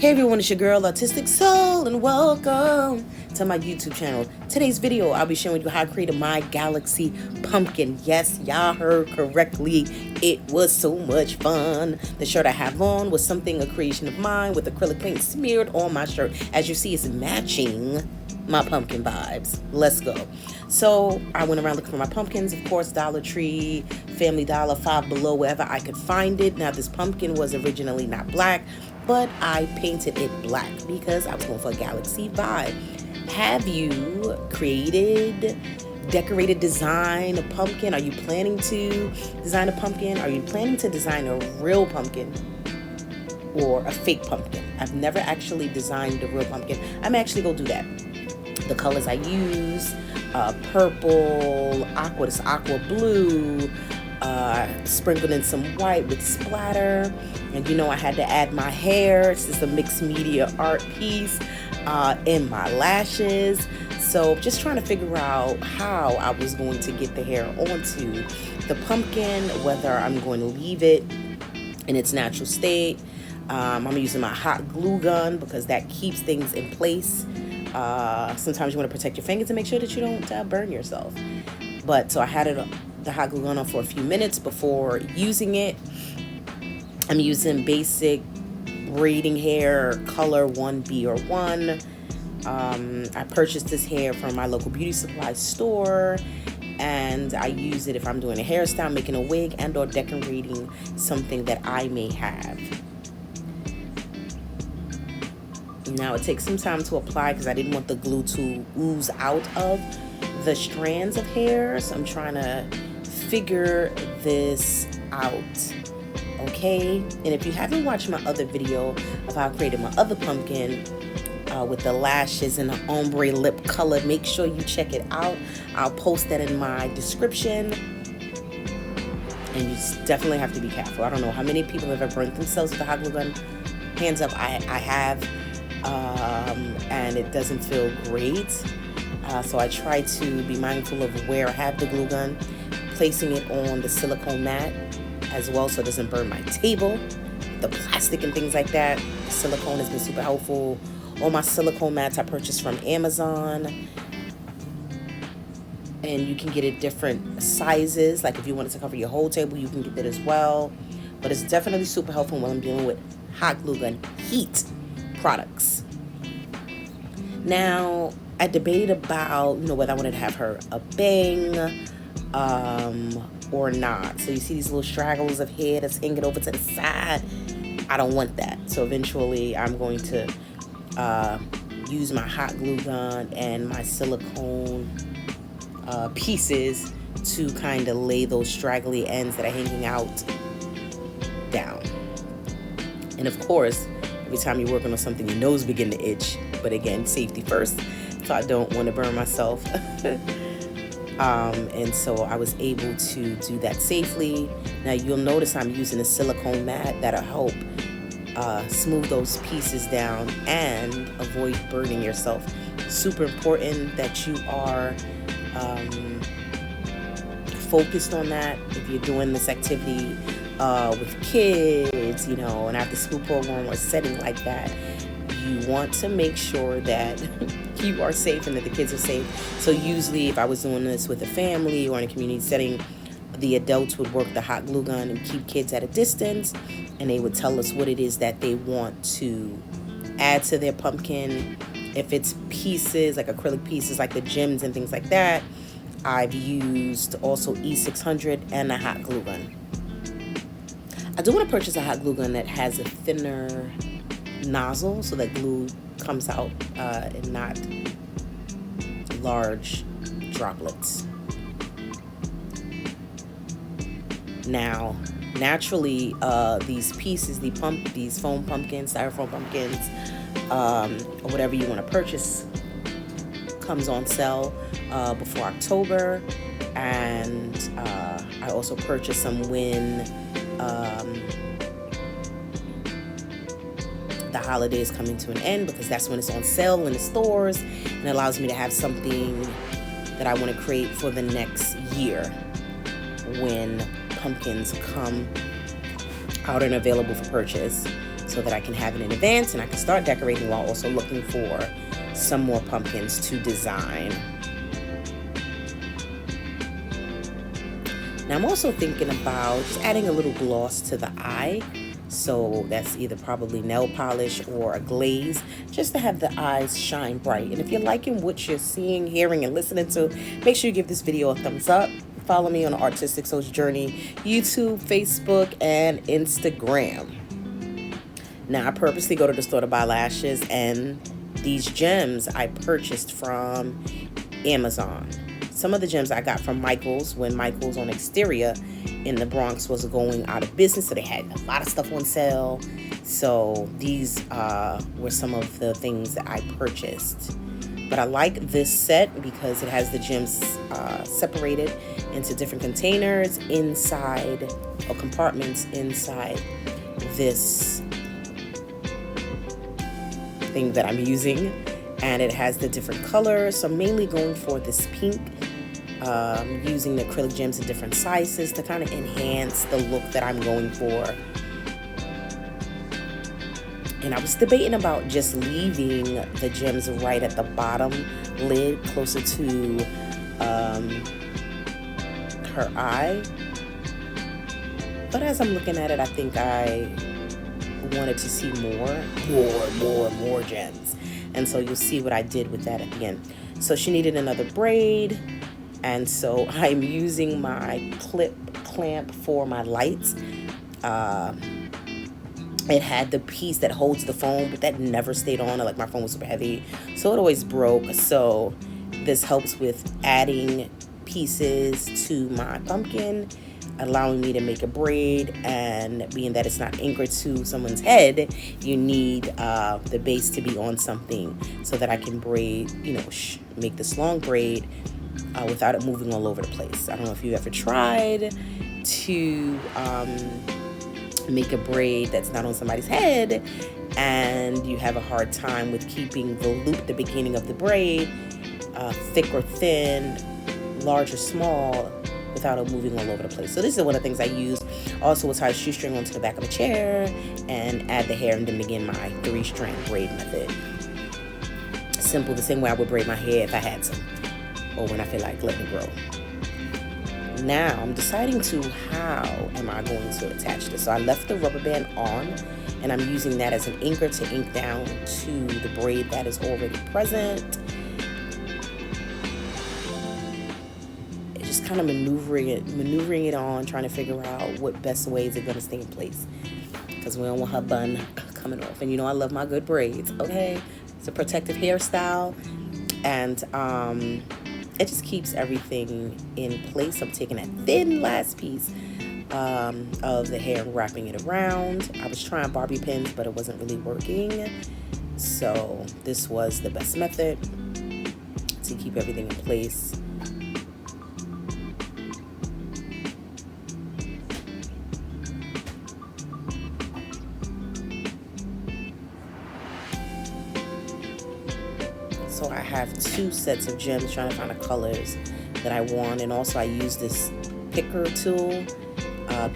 Hey everyone, it's your girl Artistic Soul and welcome to my YouTube channel. Today's video, I'll be showing you how I created my galaxy pumpkin. Yes, y'all heard correctly. It was so much fun. The shirt I have on was a creation of mine with acrylic paint smeared on my shirt. As you see, it's matching my pumpkin vibes. Let's go. So I went around looking for my pumpkins, of course, Dollar Tree, Family Dollar, Five Below, wherever I could find it. Now this pumpkin was originally not black, but I painted it black because I was going for a galaxy vibe. Have you created, decorated, designed a pumpkin? Are you planning to design a pumpkin? Are you planning to design a real pumpkin or a fake pumpkin? I've never actually designed a real pumpkin. I'm actually going to do that. The colors I use, purple, aqua blue, sprinkled in some white with splatter. And you know I had to add my hair. It's just a mixed media art piece, and my lashes. So just trying to figure out how I was going to get the hair onto the pumpkin, whether I'm going to leave it in its natural state. I'm using my hot glue gun because that keeps things in place. Sometimes you want to protect your fingers and make sure that you don't burn yourself. But so I had the hot glue gun on for a few minutes before using it. I'm using basic braiding hair, color 1B or 1. I purchased this hair from my local beauty supply store, and I use it if I'm doing a hairstyle, making a wig, and or decorating something that I may have. Now it takes some time to apply because I didn't want the glue to ooze out of the strands of hair. So I'm trying to figure this out. Okay? And if you haven't watched my other video of how I created my other pumpkin with the lashes and the ombre lip color, make sure you check it out. I'll post that in my description. And you definitely have to be careful. I don't know how many people have ever burnt themselves with a hot glue gun. Hands up, I have. And it doesn't feel great. So I try to be mindful of where I have the glue gun, placing it on the silicone mat as well so it doesn't burn my table, the plastic and things like that. Silicone has been super helpful. All my silicone mats I purchased from Amazon, and you can get it different sizes. Like if you wanted to cover your whole table, you can get that as well. But it's definitely super helpful when I'm dealing with hot glue gun heat products. Now, I debated about, whether I wanted to have her a bang or not. So you see these little straggles of hair that's hanging over to the side. I don't want that. So eventually I'm going to use my hot glue gun and my silicone pieces to kind of lay those straggly ends that are hanging out down. And of course, every time you're working on something, your nose begin to itch. But again, safety first. So I don't want to burn myself. And so I was able to do that safely. Now you'll notice I'm using a silicone mat that'll help smooth those pieces down and avoid burning yourself. Super important that you are focused on that. If you're doing this activity with kids, an after school program or setting like that, you want to make sure that you are safe and that the kids are safe. So usually if I was doing this with a family or in a community setting, the adults would work the hot glue gun and keep kids at a distance, and they would tell us what it is that they want to add to their pumpkin. If it's pieces, like acrylic pieces, like the gems and things like that, I've used also E600 and a hot glue gun. I do want to purchase a hot glue gun that has a thinner nozzle so that glue comes out and not large droplets. Now, naturally, these pieces, these foam pumpkins, styrofoam pumpkins, or whatever you want to purchase, comes on sale before October. And I also purchased some when the holidays coming to an end, because that's when it's on sale in the stores, and it allows me to have something that I want to create for the next year when pumpkins come out and available for purchase. so that I can have it in advance and I can start decorating while also looking for some more pumpkins to design. Now I'm also thinking about just adding a little gloss to the eye. So that's either probably nail polish or a glaze, just to have the eyes shine bright. And if you're liking what you're seeing, hearing, and listening to, make sure you give this video a thumbs up. Follow me on Artistic Souls Journey, YouTube, Facebook, and Instagram. Now I purposely go to the store to buy lashes, and these gems I purchased from Amazon. Some of the gems I got from Michael's when Michael's on Exterior in the Bronx was going out of business, so they had a lot of stuff on sale. So these were some of the things that I purchased. But I like this set because it has the gems separated into different containers inside, or compartments inside this thing that I'm using. And it has the different colors, so I'm mainly going for this pink, using the acrylic gems in different sizes to kind of enhance the look that I'm going for. And I was debating about just leaving the gems right at the bottom lid, closer to her eye. But as I'm looking at it, I think I wanted to see more gems. And so you'll see what I did with that at the end. So she needed another braid. And so I'm using my clip clamp for my lights. It had the piece that holds the phone, but that never stayed on. Like, my phone was super heavy, so it always broke. So this helps with adding pieces to my pumpkin, allowing me to make a braid. And being that it's not anchored to someone's head, you need the base to be on something so that I can braid, make this long braid without it moving all over the place. I don't know if you've ever tried to make a braid that's not on somebody's head and you have a hard time with keeping the loop, the beginning of the braid, thick or thin, large or small, without it moving all over the place. So this is one of the things I use. Also, will tie a shoestring onto the back of a chair and add the hair, and then begin my 3-strand braid method. Simple, the same way I would braid my hair if I had some, or when I feel like letting it grow. Now I'm deciding how am I going to attach this. So I left the rubber band on, and I'm using that as an anchor to ink down to the braid that is already present. Just kind of maneuvering it on, trying to figure out what best way is it going to stay in place, because we don't want her bun coming off. And I love my good braids. Okay, it's a protective hairstyle, and it just keeps everything in place. I'm taking that thin last piece of the hair and wrapping it around. I was trying bobby pins, but it wasn't really working, so this was the best method to keep everything in place. So I have 2 sets of gems, trying to find the colors that I want. And also I use this picker tool.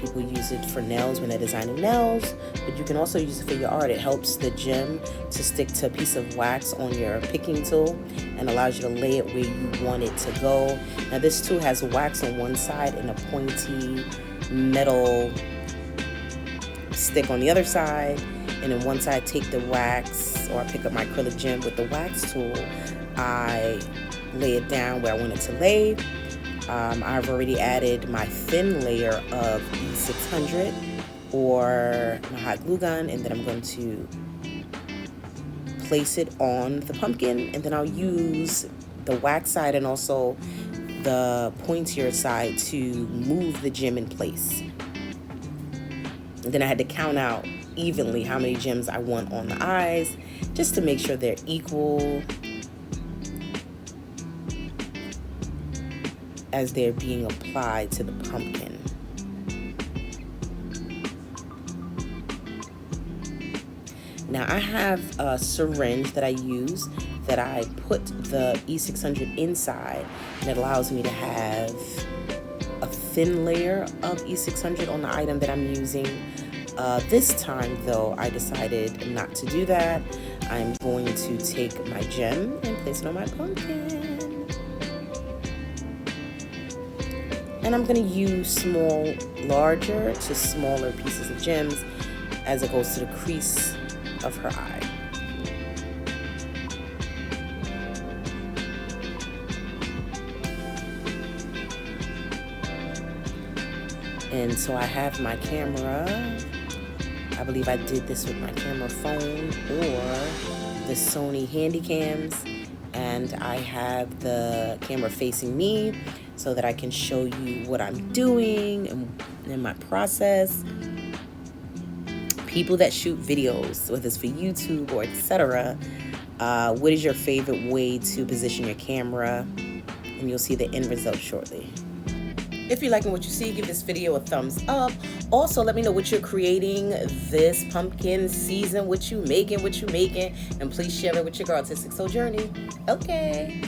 People use it for nails when they're designing nails, but you can also use it for your art. It helps the gem to stick to a piece of wax on your picking tool and allows you to lay it where you want it to go. Now this tool has wax on one side and a pointy metal stick on the other side. And then once I take the wax, or I pick up my acrylic gem with the wax tool, I lay it down where I want it to lay. I've already added my thin layer of E600 or my hot glue gun, and then I'm going to place it on the pumpkin, and then I'll use the wax side and also the pointier side to move the gem in place. And then I had to count out evenly how many gems I want on the eyes, just to make sure they're equal as they're being applied to the pumpkin. Now I have a syringe that I use that I put the E600 inside, and it allows me to have a thin layer of E600 on the item that I'm using, This time, though, I decided not to do that. I'm going to take my gem and place it on my pumpkin. And I'm going to use larger to smaller pieces of gems as it goes to the crease of her eye. And so I have my camera. I believe I did this with my camera phone or the Sony Handycams. And I have the camera facing me so that I can show you what I'm doing and my process. People that shoot videos, whether it's for YouTube or etc., what is your favorite way to position your camera? And you'll see the end result shortly. If you're liking what you see, give this video a thumbs up. Also, let me know what you're creating this pumpkin season, what you making, and please share it with your girl, Artistic Soul Journey. Okay.